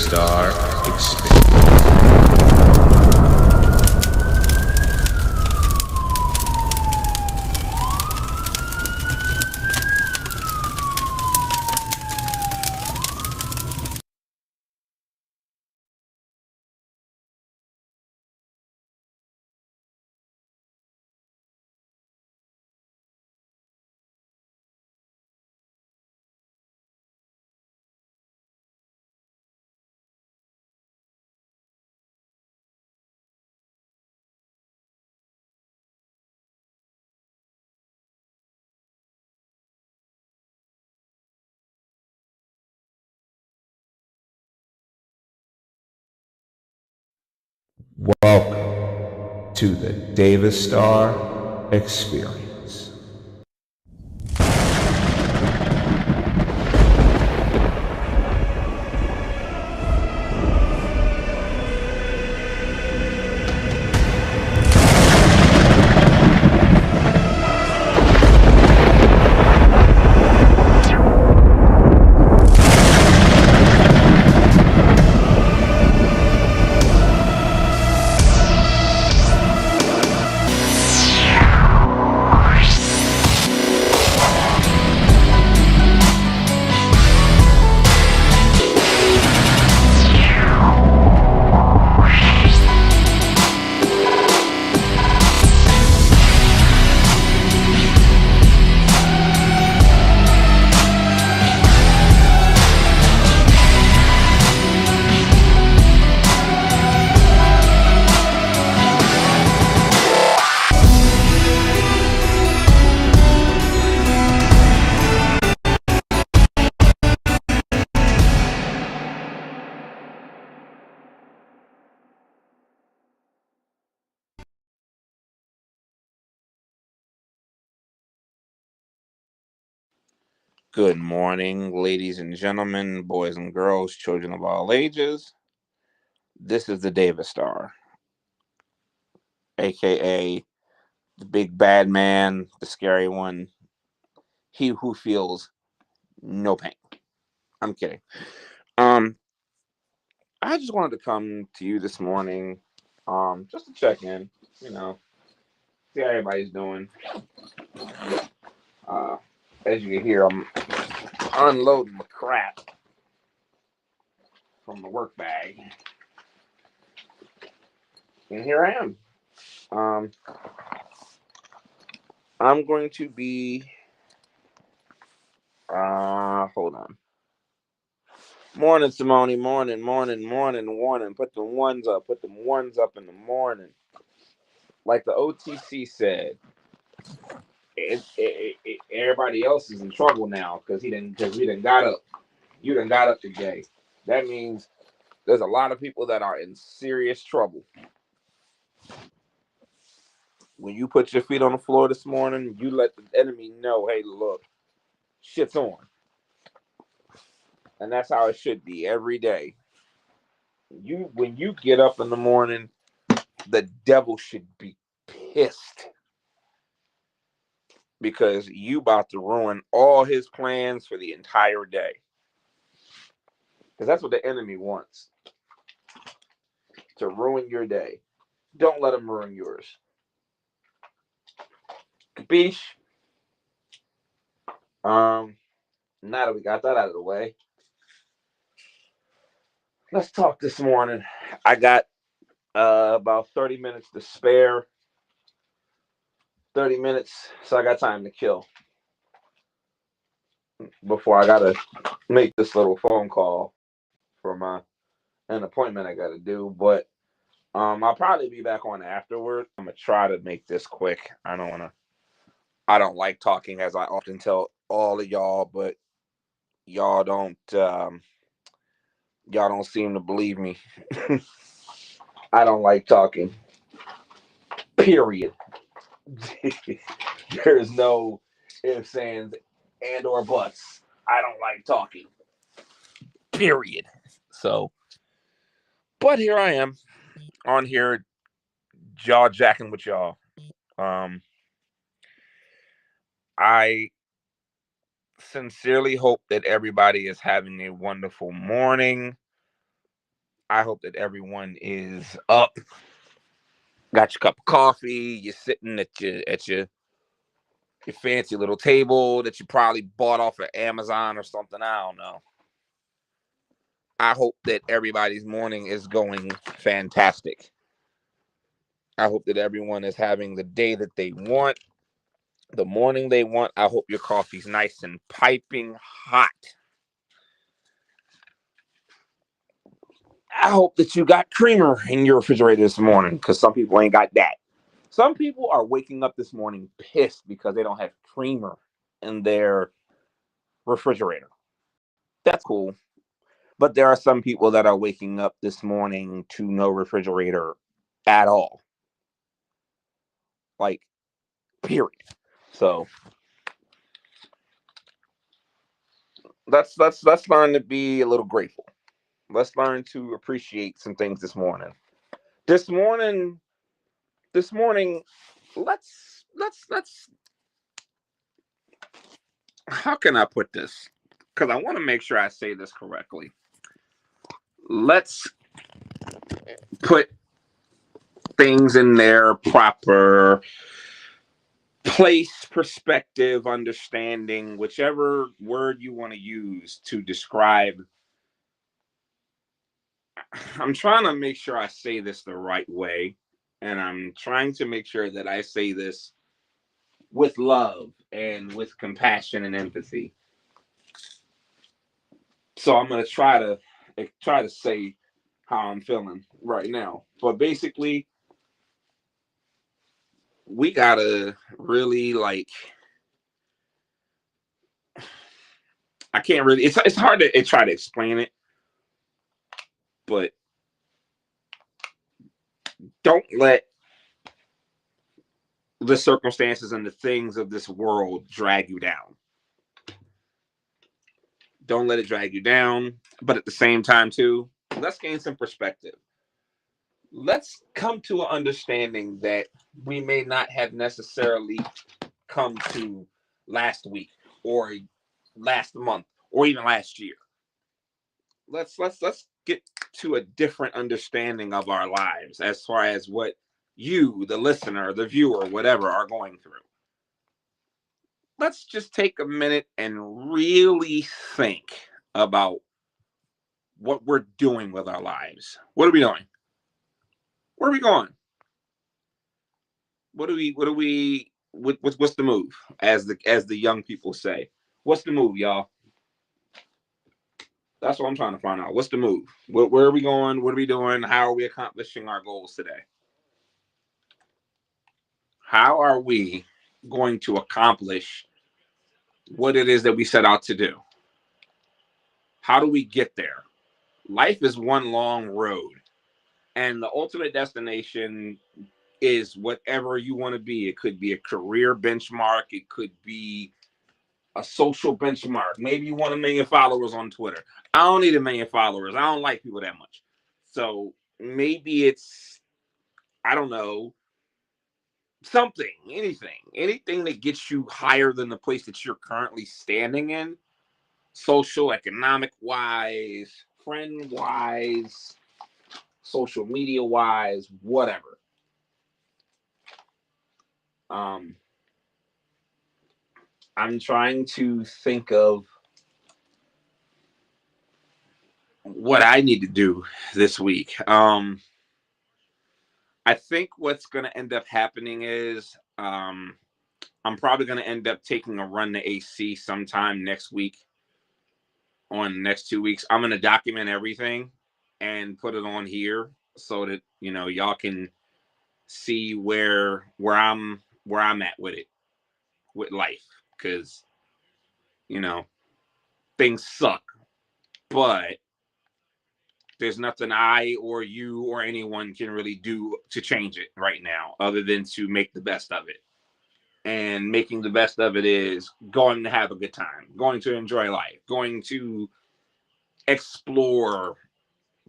Star Experience. Welcome to the Davis Star Experience. Good morning, ladies and gentlemen, boys and girls, children of all ages. This is the Davis Star, aka the big bad man, the scary one, he who feels no pain. I'm kidding. Um, I just wanted to come to you this morning, just to check in, see how everybody's doing. Uh, as you can hear, I'm unloading the crap from the work bag, and here I am. Um, I'm going to be. Hold on. Morning, Simone. Morning, morning, morning, morning. Put the ones up. Put them ones up in the morning. Like the OTC said, everybody else is in trouble now because we didn't got up. You done got up today. That means there's a lot of people that are in serious trouble. When you put your feet on the floor this morning, you let the enemy know, hey, look, shit's on. And that's how it should be every day. When you get up in the morning, the devil should be pissed because you about to ruin all his plans for the entire day. Because that's what the enemy wants, to ruin your day. Don't let him ruin yours. Capiche? Now that we got that out of the way, let's talk this morning. I got about 30 minutes to spare. 30 minutes, so I got time to kill before I gotta make this little phone call for an appointment I gotta do. But I'll probably be back on afterward. I'm gonna try to make this quick. I don't like talking, as I often tell all of y'all, but y'all don't seem to believe me. I don't like talking. Period. There's no ifs, ands, and or buts. I don't like talking. Period. So, but here I am on here, jaw jacking with y'all. I sincerely hope that everybody is having a wonderful morning, I hope that everyone is up, got your cup of coffee, you're sitting at your fancy little table that you probably bought off of Amazon or something. I don't know. I hope that everybody's morning is going fantastic. I hope that everyone is having the day that they want, the morning they want. I hope your coffee's nice and piping hot. I hope that you got creamer in your refrigerator this morning, because some people ain't got that. Some people are waking up this morning pissed because they don't have creamer in their refrigerator. That's cool. But there are some people that are waking up this morning to no refrigerator at all. Like, period. So let's learn to be a little grateful. Let's learn to appreciate some things this morning. This morning, this morning, let's how can I put this? Because I want to make sure I say this correctly. Let's put things in their proper place, perspective, understanding, whichever word you want to use to describe. I'm trying to make sure I say this the right way, and I'm trying to make sure that I say this with love and with compassion and empathy. So I'm going to try to say how I'm feeling right now. But basically, we got to really, like, I can't really, it's hard to try to explain it, but don't let the circumstances and the things of this world drag you down. Don't let it drag you down. But at the same time, too, let's gain some perspective. Let's come to an understanding that we may not have necessarily come to last week or last month or even last year. Let's get to a different understanding of our lives as far as what you, the listener, the viewer, whatever, are going through. Let's just take a minute and really think about what we're doing with our lives. What are we doing? Where are we going? What's the move, as the young people say? What's the move, y'all? That's what I'm trying to find out. What's the move? Where are we going? What are we doing? How are we accomplishing our goals today? How are we going to accomplish what it is that we set out to do? How do we get there? Life is one long road, and the ultimate destination is whatever you want to be. It could be a career benchmark, it could be a social benchmark. Maybe you want 1 million followers on Twitter. I don't need 1 million followers. I don't like people that much. So maybe it's, I don't know, something, anything that gets you higher than the place that you're currently standing in, social, economic wise, friend wise, social media wise, whatever. Um, I'm trying to think of what I need to do this week. I think what's going to end up happening is I'm probably going to end up taking a run to AC sometime next week, on the next 2 weeks. I'm going to document everything and put it on here so that, y'all can see where I'm at with it, with life, because, you know, things suck, but there's nothing I or you or anyone can really do to change it right now other than to make the best of it. And making the best of it is going to have a good time, going to enjoy life, going to explore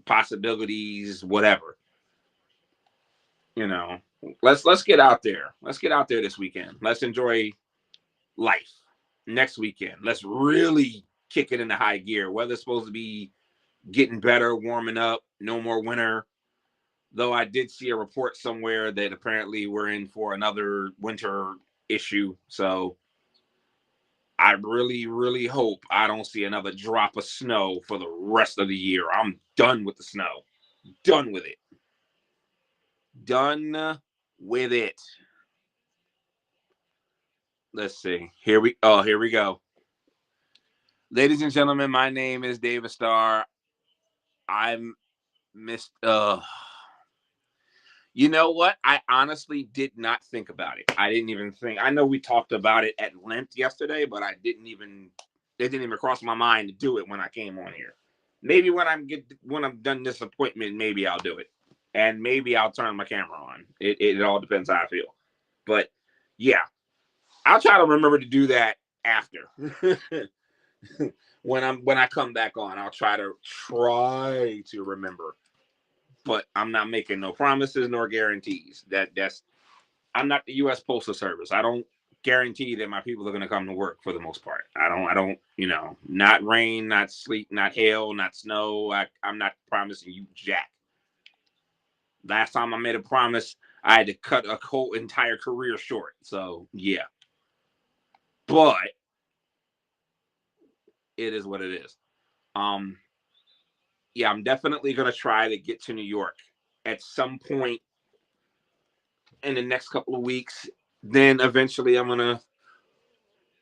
possibilities, whatever. You know, let's get out there. Let's get out there this weekend. Let's enjoy life. Next weekend, let's really kick it into high gear. Weather's supposed to be getting better, warming up. no more winter. Though I did see a report somewhere that apparently we're in for another winter issue. So I really, really hope I don't see another drop of snow for the rest of the year. I'm done with the snow. Done with it. Done with it. Let's see. Here we go. Ladies and gentlemen, my name is David Starr. I'm missed You know what? I honestly did not think about it. I didn't even think. I know we talked about it at length yesterday, but it didn't even cross my mind to do it when I came on here. Maybe when I'm done this appointment, maybe I'll do it. And maybe I'll turn my camera on. It all depends how I feel. But yeah, I'll try to remember to do that after. When I come back on, I'll try to remember. But I'm not making no promises nor guarantees. That's I'm not the U.S. Postal Service. I don't guarantee that my people are going to come to work for the most part. I don't. Not rain, not sleet, not hail, not snow. I'm not promising you jack. Last time I made a promise, I had to cut a whole entire career short. So yeah, but it is what it is. Um, yeah, I'm definitely going to try to get to New York at some point in the next couple of weeks. Then eventually I'm going to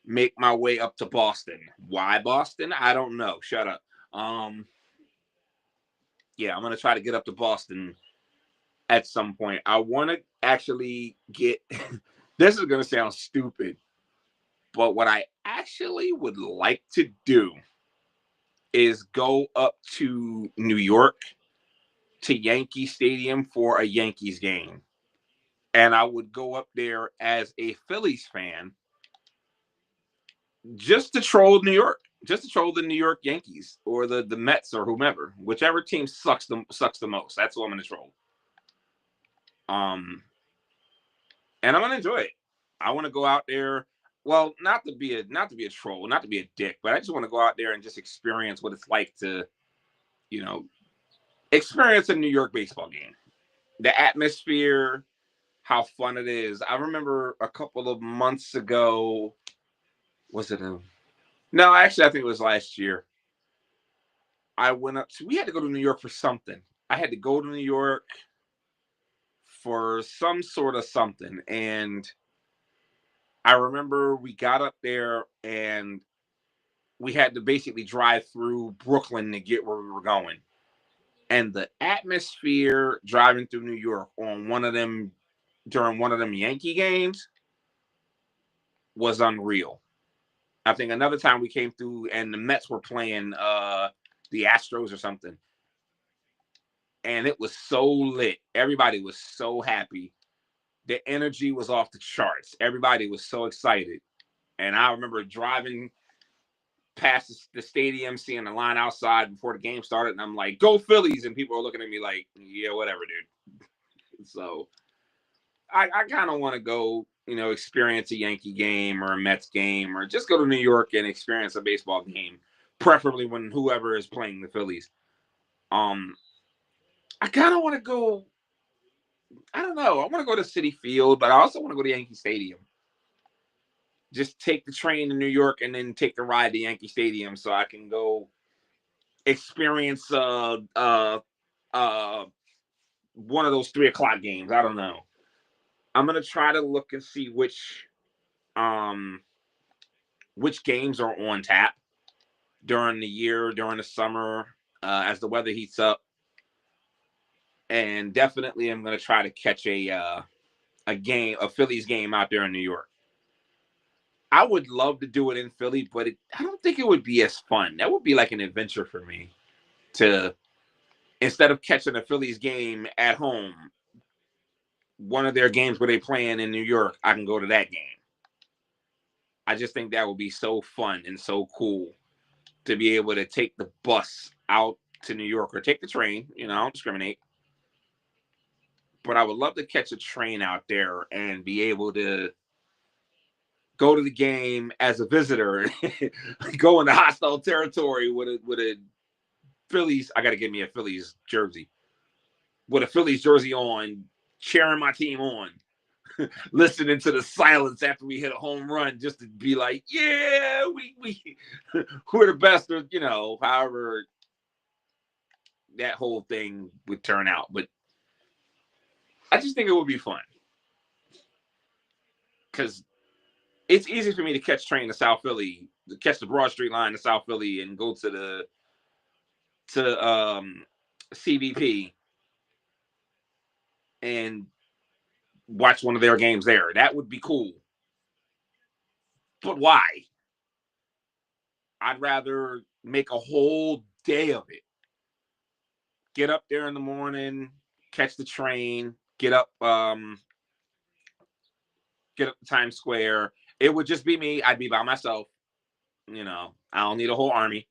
make my way up to Boston. Why Boston? I don't know. Shut up. Um, yeah, I'm gonna try to get up to Boston at some point. I want to actually get. This is gonna sound stupid, but what I actually would like to do is go up to New York to Yankee Stadium for a Yankees game, and I would go up there as a Phillies fan just to troll New York, just to troll the New York Yankees or the Mets or whomever, whichever team sucks the most. That's what I'm gonna troll. Um, and I'm gonna enjoy it. I want to go out there. Well, not to be a troll, not to be a dick, but I just want to go out there and just experience what it's like to, you know, experience a New York baseball game. The atmosphere, how fun it is. I remember a couple of months ago. Was it a? No, actually, I think it was last year. I went up to. We had to go to New York for something. I had to go to New York for some sort of something, and I remember we got up there and we had to basically drive through Brooklyn to get where we were going. And the atmosphere driving through New York on one of them during one of them Yankee games was unreal. I think another time we came through and the Mets were playing the Astros or something. And it was so lit. Everybody was so happy. The energy was off the charts. Everybody was so excited. And I remember driving past the stadium, seeing the line outside before the game started, and I'm like, "Go Phillies!" And people are looking at me like, "Yeah, whatever, dude." So I kind of want to go, experience a Yankee game or a Mets game, or just go to New York and experience a baseball game, preferably when whoever is playing the Phillies. Um, I kind of want to go. I don't know. I want to go to Citi Field, but I also want to go to Yankee Stadium. Just take the train to New York and then take the ride to Yankee Stadium so I can go experience uh one of those 3 o'clock games. I don't know. I'm gonna try to look and see um which games are on tap during the year, during the summer, as the weather heats up. And definitely I'm gonna try to catch a Phillies game out there in New York. I would love to do it in Philly, but I don't think it would be as fun. That would be like an adventure for me to, instead of catching a Phillies game at home, one of their games where they playing in New York, I can go to that game. I just think that would be so fun and so cool to be able to take the bus out to New York or take the train. I don't discriminate, but I would love to catch a train out there and be able to go to the game as a visitor, go into hostile territory with a Phillies. I got to get me a Phillies jersey with a Phillies jersey on, cheering my team on, listening to the silence after we hit a home run, just to be like, yeah, we're the best, or however that whole thing would turn out. But I just think it would be fun because it's easy for me to catch train to South Philly, to catch the Broad Street line to South Philly, and go to CBP and watch one of their games there. That would be cool. But why? I'd rather make a whole day of it. Get up there in the morning, catch the train, get up to Times Square. It would just be me. I'd be by myself. I don't need a whole army.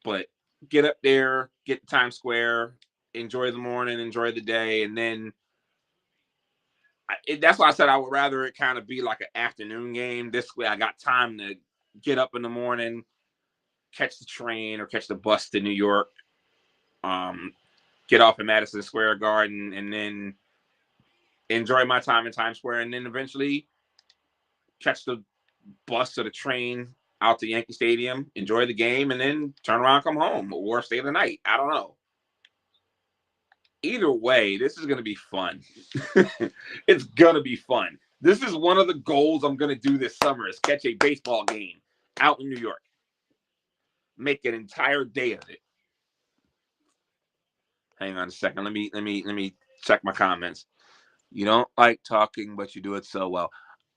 But get up there, get to Times Square, enjoy the morning, enjoy the day, and then that's why I said I would rather it kind of be like an afternoon game. This way I got time to get up in the morning, catch the train or catch the bus to New York, get off at Madison Square Garden, and then enjoy my time in Times Square, and then eventually catch the bus or the train out to Yankee Stadium, enjoy the game, and then turn around, come home, or stay the night. I don't know. Either way, this is going to be fun. It's going to be fun. This is one of the goals I'm going to do this summer is catch a baseball game out in New York. Make an entire day of it. Hang on a second. Let me check my comments. You don't like talking, but you do it so well.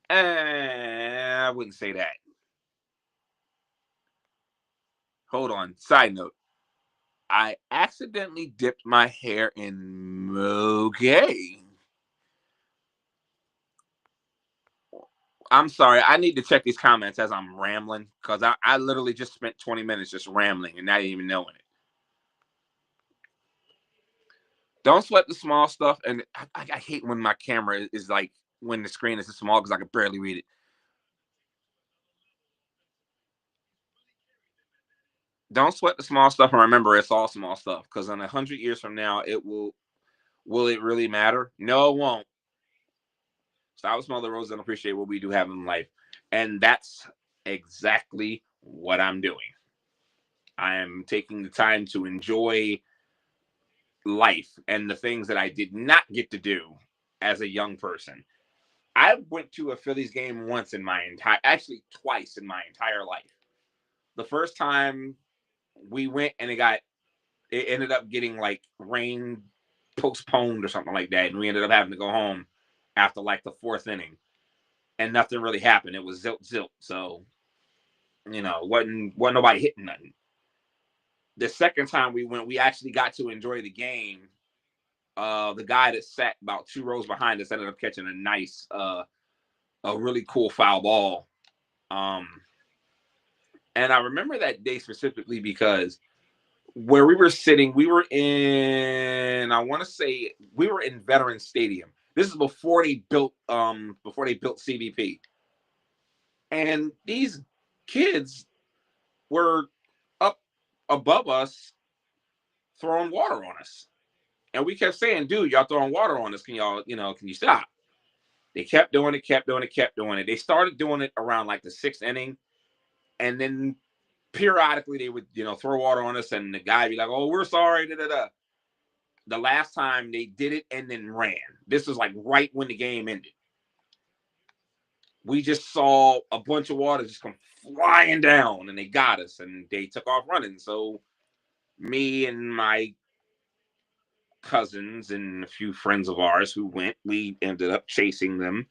I wouldn't say that. Hold on. Side note. I accidentally dipped my hair in Moget. I'm sorry. I need to check these comments as I'm rambling because I literally just spent 20 minutes just rambling and not even knowing it. Don't sweat the small stuff. And I hate when my camera is like, when the screen is small because I can barely read it. Don't sweat the small stuff and remember it's all small stuff because in 100 years from now, will it really matter? No, it won't. Stop, smell the roses, and appreciate what we do have in life. And that's exactly what I'm doing. I am taking the time to enjoy life and the things that I did not get to do as a young person. I went to a Phillies game once in my actually twice in my entire life. The first time we went and it ended up getting like rain postponed or something like that. And we ended up having to go home after like the fourth inning and nothing really happened. It was zilt. So, wasn't nobody hitting nothing. The second time we went, we actually got to enjoy the game. The guy that sat about 2 rows behind us ended up catching a really cool foul ball. And I remember that day specifically because where we were sitting, I want to say we were in Veterans Stadium. This is before they built CBP. And these kids were up above us throwing water on us. And we kept saying, dude, y'all throwing water on us. Can you stop? They kept doing it. They started doing it around like the sixth inning. And then periodically they would, throw water on us and the guy would be like, oh, we're sorry. Da, da, da. The last time they did it and then ran. This was like right when the game ended. We just saw a bunch of water just come flying down and they got us and they took off running. So me and my cousins and a few friends of ours who went, we ended up chasing them.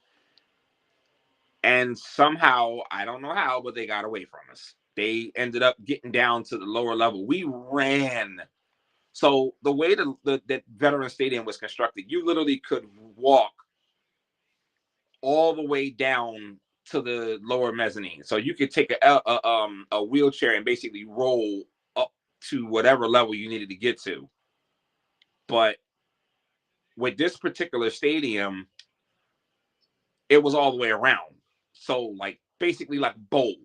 And somehow, I don't know how, but they got away from us. They ended up getting down to the lower level. We ran. So the way that Veteran Stadium was constructed, you literally could walk all the way down to the lower mezzanine. So you could take a wheelchair and basically roll up to whatever level you needed to get to. But with this particular stadium, it was all the way around. So like basically like bowl.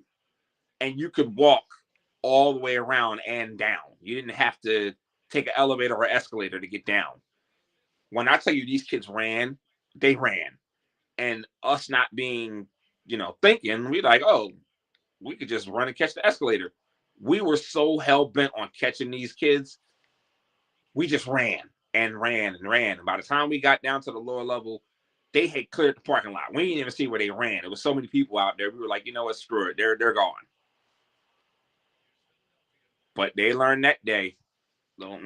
And you could walk all the way around and down. You didn't have to take an elevator or escalator to get down. When I tell you these kids ran, they ran. And us not being, thinking, we like, oh, we could just run and catch the escalator. We were so hell bent on catching these kids, we just ran and ran and ran. And by the time we got down to the lower level, they had cleared the parking lot. We didn't even see where they ran. There was so many people out there. We were like, you know what, screw it. They're gone. But they learned that day. So,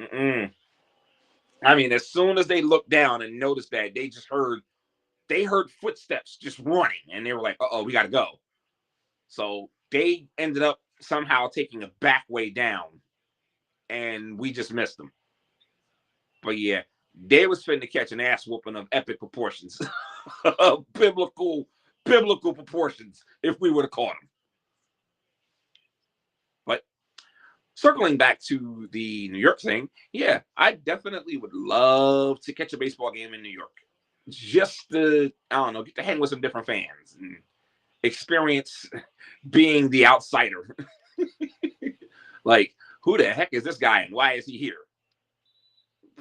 I mean, as soon as they looked down and noticed that, they heard footsteps just running, and they were like, "Uh-oh, we got to go." So they ended up somehow taking a back way down, and we just missed them. But yeah, they was finna catch an ass whooping of epic proportions, biblical proportions, if we would have caught them. But circling back to the New York thing, yeah, I definitely would love to catch a baseball game in New York. Just to, I don't know, get to hang with some different fans and experience being the outsider. Like, who the heck is this guy and why is he here?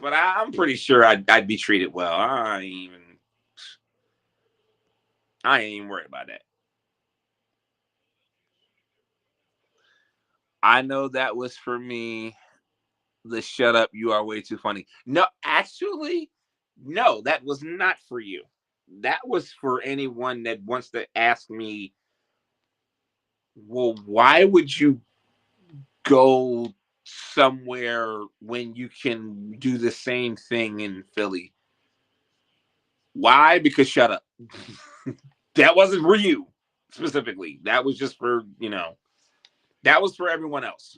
But I'm pretty sure I'd be treated well. I ain't even worried about that. I know that was for me. The shut up, you are way too funny. No, actually, no, that was not for you. That was for anyone that wants to ask me, well, why would you go somewhere when you can do the same thing in Philly? Why? Because shut up. That wasn't for you specifically. That was just for, that was for everyone else.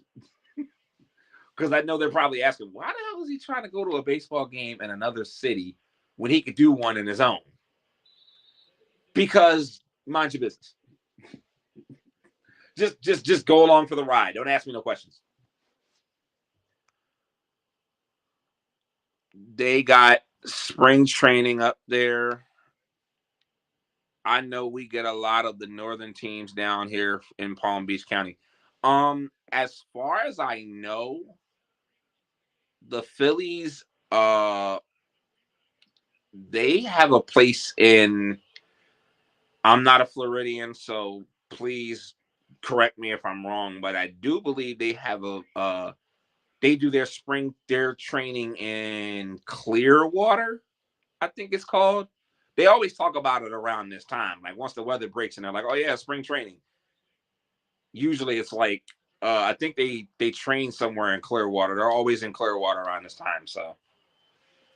Because I know they're probably asking, why the hell is he trying to go to a baseball game in another city when he could do one in his own? Because mind your business. Just go along for the ride. Don't ask me no questions. They got spring training up there. I know we get a lot of the northern teams down here in Palm Beach County. As far as I know, the Phillies, they have a place in. I'm not a Floridian, so please correct me if I'm wrong, but I do believe they have they do their training in Clearwater, I think it's called. They always talk about it around this time, like once the weather breaks, and they're like, "Oh yeah, spring training." Usually, it's like I think they train somewhere in Clearwater. They're always in Clearwater around this time, so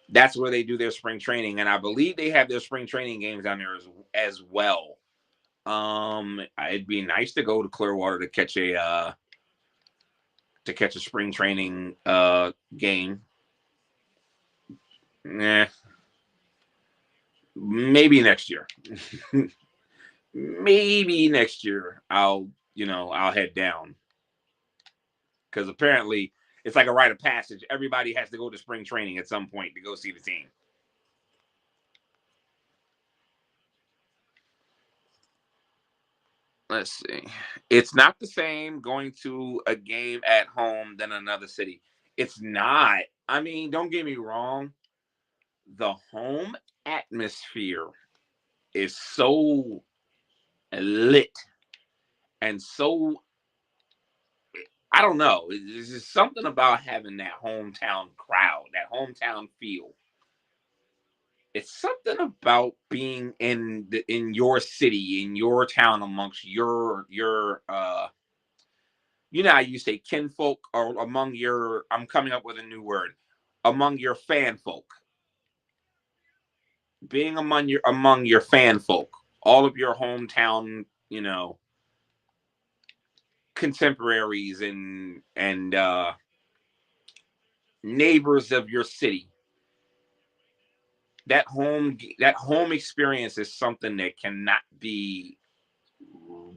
that's where they do their spring training, and I believe they have their spring training games down there as well. It'd be nice to go to Clearwater to catch a spring training game. Yeah, maybe next year. Maybe next year I'll head down, because apparently it's like a rite of passage. Everybody has to go to spring training at some point to go see the team. Let's see. It's not the same going to a game at home than another city. It's not. I mean, don't get me wrong. The home atmosphere is so lit and so, I don't know. It's just something about having that hometown crowd, that hometown feel. It's something about being in your city, in your town, amongst your how you say kinfolk, or among your, I'm coming up with a new word, among your fan folk. Being among your fan folk, all of your hometown, contemporaries and neighbors of your city. That home experience is something that cannot be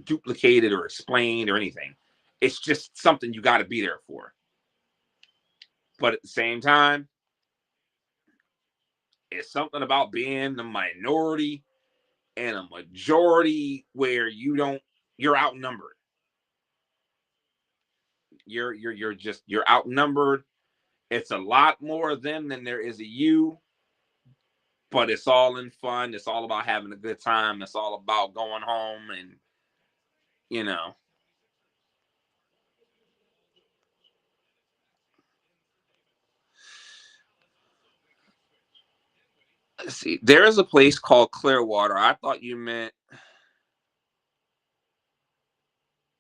duplicated or explained or anything. It's just something you got to be there for. But at the same time, it's something about being the minority and a majority where you're outnumbered. you're outnumbered. It's a lot more of them than there is a you, but it's all in fun. It's all about having a good time. It's all about going home and you know. Let's see. There is a place called Clearwater. I thought you meant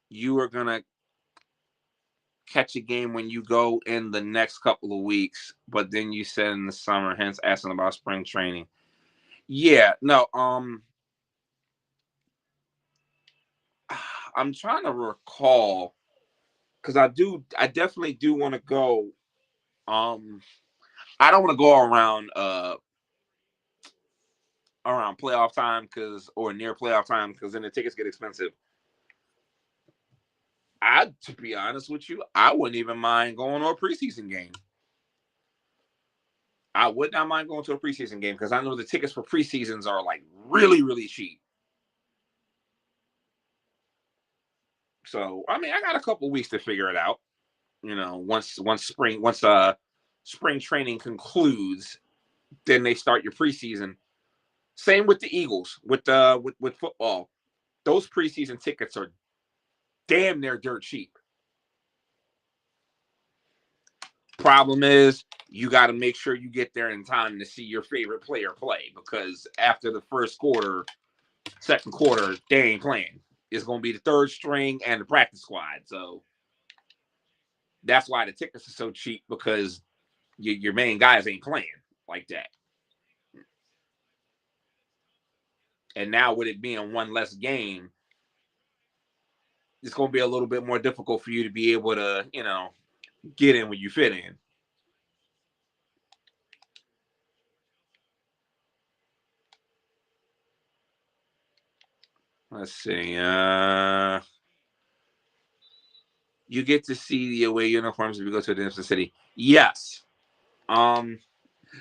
you were gonna catch a game when you go in the next couple of weeks, but then you said in the summer, hence asking about spring training. Yeah, no, I'm trying to recall because I definitely do want to go. Um, I don't want to go around playoff time or near playoff time because then the tickets get expensive. To be honest with you, I wouldn't even mind going to a preseason game. I would not mind going to a preseason game because I know the tickets for preseasons are like really, really cheap. So I mean, I got a couple weeks to figure it out. Once spring training concludes, then they start your preseason. Same with the Eagles with football. Those preseason tickets are damn near dirt cheap. Problem is, you got to make sure you get there in time to see your favorite player play because after the first quarter, second quarter, they ain't playing. It's going to be the third string and the practice squad. So that's why the tickets are so cheap because your main guys ain't playing like that. And now with it being one less game, it's going to be a little bit more difficult for you to be able to, get in when you fit in. Let's see. You get to see the away uniforms if you go to a different city. Yes. Um,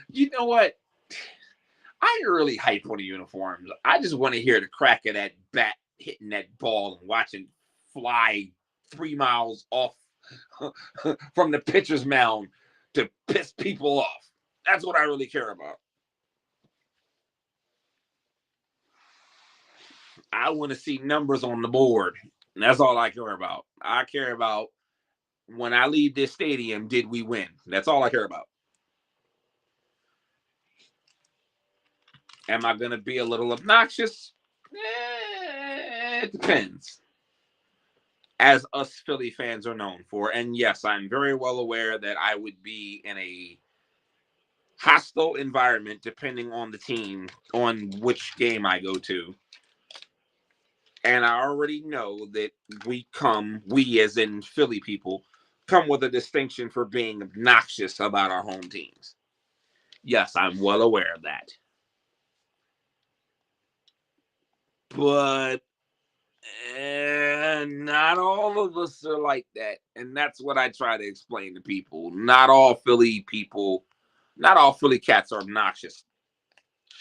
you know what? I ain't really hype on the uniforms. I just want to hear the crack of that bat hitting that ball and watching fly 3 miles off from the pitcher's mound to piss people off. That's what I really care about. I want to see numbers on the board. And that's all I care about. I care about when I leave this stadium, did we win? That's all I care about. Am I going to be a little obnoxious? It depends. As us Philly fans are known for. And yes, I'm very well aware that I would be in a hostile environment depending on the team, on which game I go to. And I already know that we as in Philly people, come with a distinction for being obnoxious about our home teams. Yes, I'm well aware of that. But not all of us are like that. And that's what I try to explain to people. Not all Philly people, not all Philly cats are obnoxious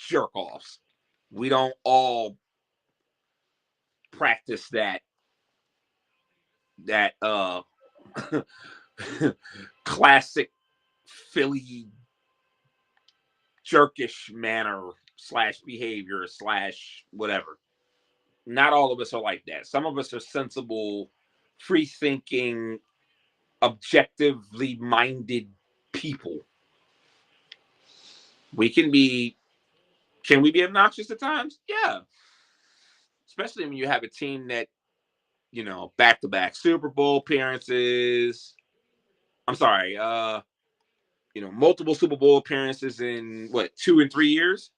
jerk offs. We don't all practice that classic Philly jerkish manner slash behavior slash whatever. Not all of us are like that. Some of us are sensible, free thinking, objectively minded people. We can we be obnoxious at times? Yeah. Especially when you have a team that, back to back Super Bowl appearances. I'm sorry, multiple Super Bowl appearances in what, 2 and 3 years?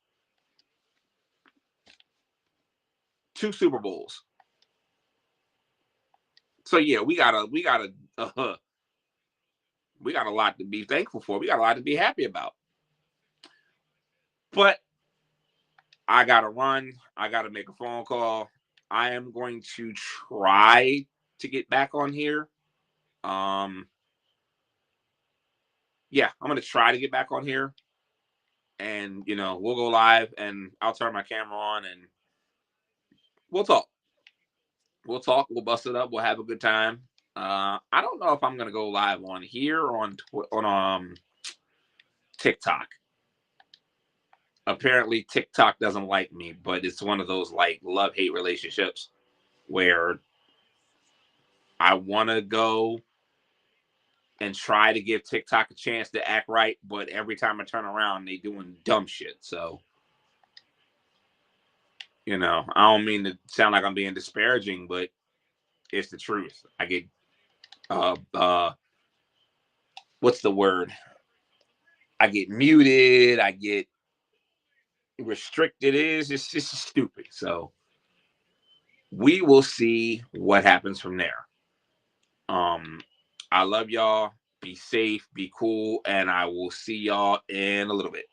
Two Super Bowls. So yeah, uh, we got a lot to be thankful for. We got a lot to be happy about. But I gotta run. I gotta make a phone call. I am going to try to get back on here. Um, yeah, I'm gonna try to get back on here, and we'll go live, and I'll turn my camera on, and we'll talk. We'll talk. We'll bust it up. We'll have a good time. I don't know if I'm gonna go live on here or on TikTok. Apparently, TikTok doesn't like me, but it's one of those like love hate relationships where I want to go and try to give TikTok a chance to act right, but every time I turn around, they doing dumb shit. So, I don't mean to sound like I'm being disparaging, but it's the truth. I get what's the word? I get muted. I get restricted. It's just stupid. So we will see what happens from there. Um, I love y'all. Be safe. Be cool, and I will see y'all in a little bit.